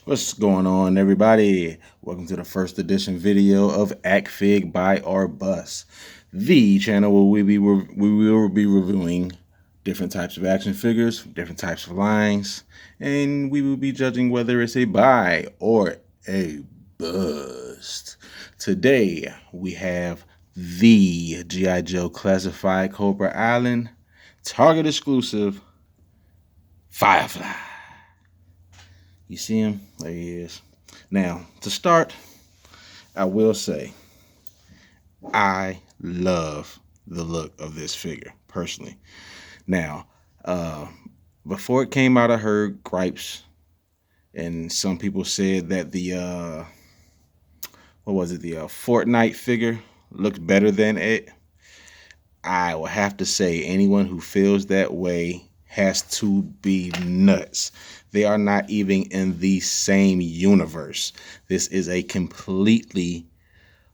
What's going on, everybody? Welcome to the first edition video of Act Fig Buy or Bust, the channel where we will be reviewing different types of action figures, different types of lines, and we will be judging whether it's a buy or a bust. Today we have the G.I. Joe Classified Cobra Island Target exclusive Firefly. You see him? There he is. Now, to start, I will say, I love the look of this figure, personally. Now, before it came out, I heard gripes, and some people said that the, the Fortnite figure looked better than it. I will have to say, anyone who feels that way has to be nuts. They are not even in the same universe. This is a completely,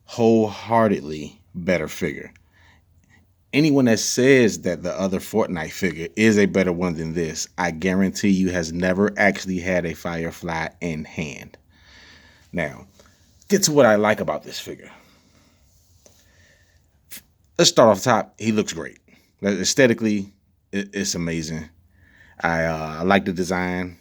wholeheartedly better figure. Anyone that says that the other Fortnite figure is a better one than this, I guarantee you has never actually had a Firefly in hand. Now, get to what I like about this figure. Let's start off top. He looks great. Aesthetically, it's amazing. I like the design.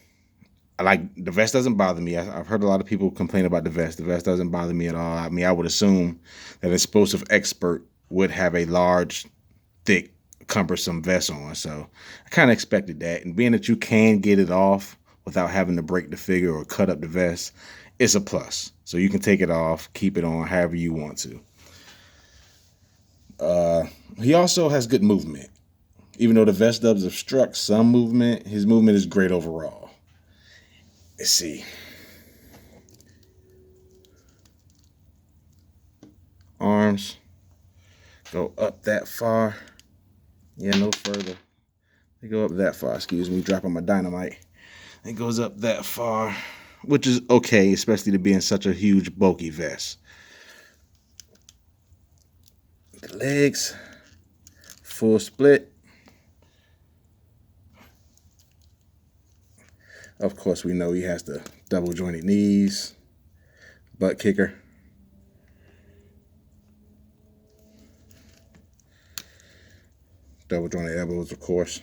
I like the vest. Doesn't bother me. I've heard a lot of people complain about the vest. The vest doesn't bother me at all. I mean, I would assume that an explosive expert would have a large, thick, cumbersome vest on. So I kind of expected that. And being that you can get it off without having to break the figure or cut up the vest, it's a plus. So you can take it off, keep it on however you want to. He also has good movement. Even though the vest does obstruct some movement, his movement is great overall. Let's see. Arms go up that far. Yeah, no further. They go up that far. Excuse me, dropping my dynamite. It goes up that far, which is okay, especially to be in such a huge, bulky vest. The legs, full split. Of course, we know he has the double jointed knees, butt kicker. Double jointed elbows, of course.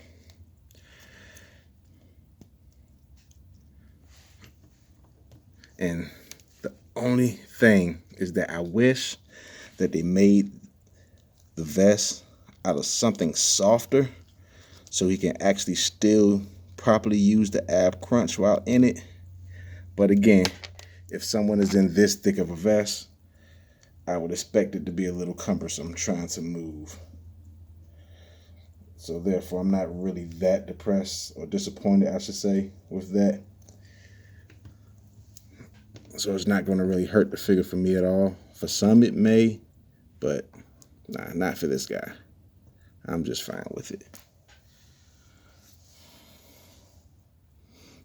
And the only thing is that I wish that they made the vest out of something softer so he can actually still properly use the ab crunch while in it. But again, if someone is in this thick of a vest, I would expect it to be a little cumbersome trying to move. So therefore, I'm not really that depressed or disappointed, I should say, with that. So it's not going to really hurt the figure for me at all. For some it may, but nah, not for this guy. I'm just fine with it.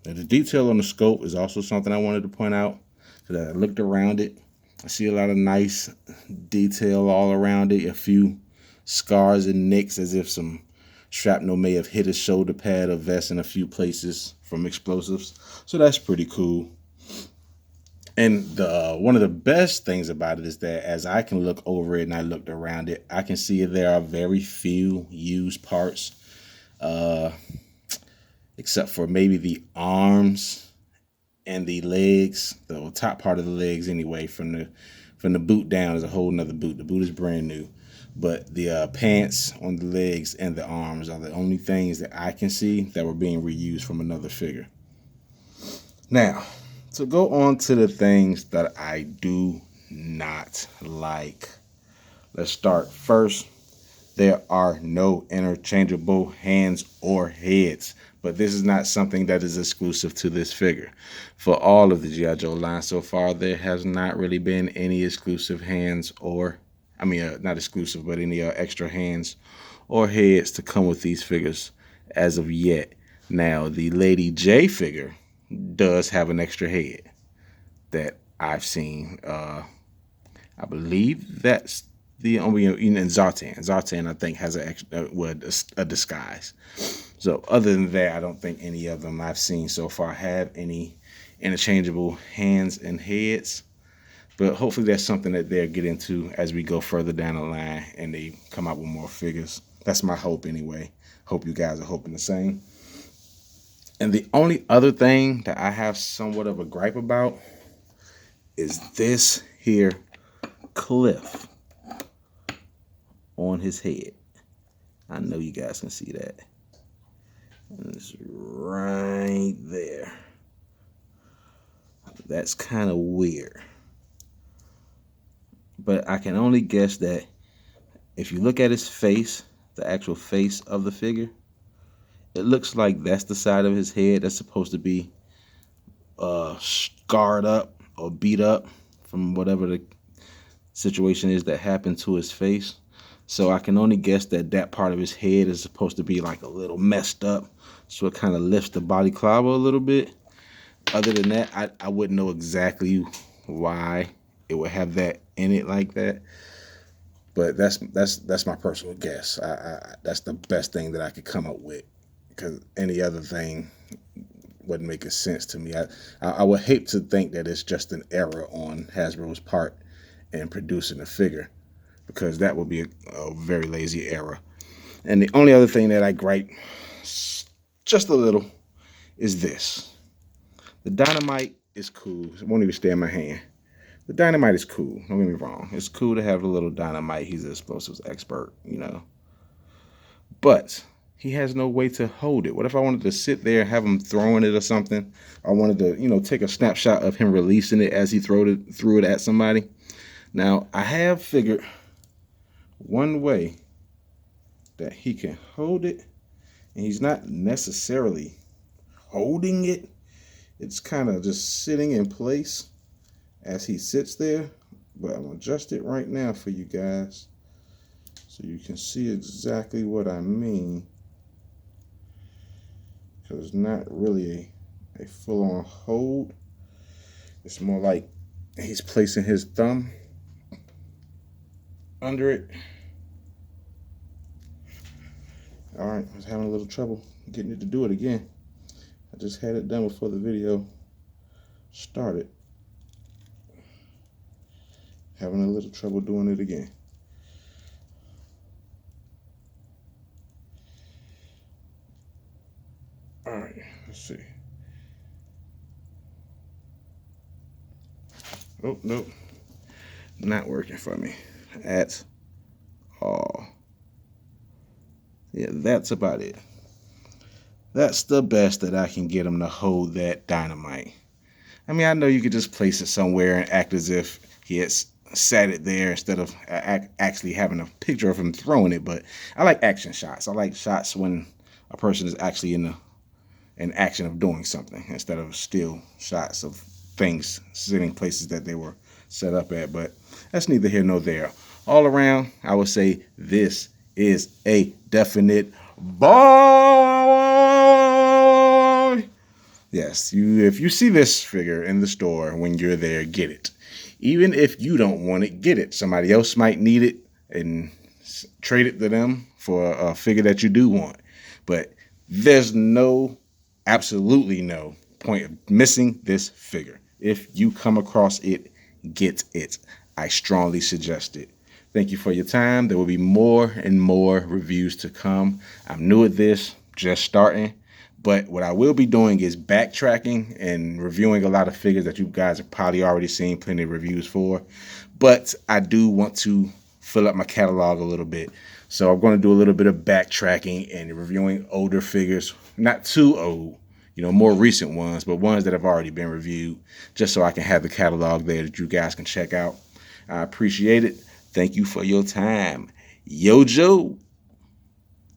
Now, the detail on the scope is also something I wanted to point out. Because I looked around it, I see a lot of nice detail all around it. A few scars and nicks as if some shrapnel may have hit his shoulder pad or vest in a few places from explosives. So that's pretty cool. And one of the best things about it is that as I can look over it and I looked around it, I can see there are very few used parts, except for maybe the arms and the legs, the top part of the legs anyway. From the boot down is a whole nother boot. The boot is brand new, but the pants on the legs and the arms are the only things that I can see that were being reused from another figure. Now, to go on to the things that I do not like. Let's start first. There are no interchangeable hands or heads, but this is not something that is exclusive to this figure. For all of the G.I. Joe line so far, there has not really been any exclusive hands or, not exclusive, but any extra hands or heads to come with these figures as of yet. Now, the Lady J figure does have an extra head that I've seen. I believe that's the only, and Zartan I think has a disguise. So other than that, I don't think any of them I've seen so far have any interchangeable hands and heads. But hopefully that's something that they'll get into as we go further down the line and they come out with more figures. That's my hope anyway. Hope you guys are hoping the same. And the only other thing that I have somewhat of a gripe about is this here cliff on his head. I know you guys can see that. And it's right there. That's kind of weird. But I can only guess that if you look at his face, the actual face of the figure, it looks like that's the side of his head that's supposed to be scarred up or beat up from whatever the situation is that happened to his face. So I can only guess that that part of his head is supposed to be like a little messed up, so it kind of lifts the body clobber a little bit. Other than that, I wouldn't know exactly why it would have that in it like that. But that's my personal guess. That's the best thing that I could come up with, because any other thing wouldn't make sense to me. I would hate to think that it's just an error on Hasbro's part in producing a figure, because that would be a very lazy error. And the only other thing that I gripe just a little is this. The dynamite is cool. It won't even stay in my hand. The dynamite is cool. Don't get me wrong. It's cool to have a little dynamite. He's an explosives expert, you know. But he has no way to hold it. What if I wanted to sit there and have him throwing it or something? I wanted to, you know, take a snapshot of him releasing it as he threw it at somebody. Now, I have figured one way that he can hold it, and he's not necessarily holding it. It's kind of just sitting in place as he sits there. But I'm going to adjust it right now for you guys so you can see exactly what I mean. Because it's not really a full-on hold. It's more like he's placing his thumb under it. All right, I was having a little trouble getting it to do it again. I just had it done before the video started. Having a little trouble doing it again. All right, let's see. Oh, nope. Not working for me at all. Yeah, that's about it. That's the best that I can get him to hold that dynamite. I mean, I know you could just place it somewhere and act as if he had sat it there instead of actually having a picture of him throwing it. But I like action shots. I like shots when a person is actually in action of doing something, instead of still shots of things sitting places that they were set up at. But that's neither here nor there. All around, I would say this is a definite buy. Yes, if you see this figure in the store when you're there, get it. Even if you don't want it, get it. Somebody else might need it and trade it to them for a figure that you do want. But there's absolutely no point of missing this figure. If you come across it, get it. I strongly suggest it. Thank you for your time. There will be more and more reviews to come. I'm new at this, just starting. But what I will be doing is backtracking and reviewing a lot of figures that you guys have probably already seen plenty of reviews for. But I do want to fill up my catalog a little bit. So I'm going to do a little bit of backtracking and reviewing older figures. Not too old, more recent ones, but ones that have already been reviewed, just so I can have the catalog there that you guys can check out. I appreciate it. Thank you for your time. Yo, Joe.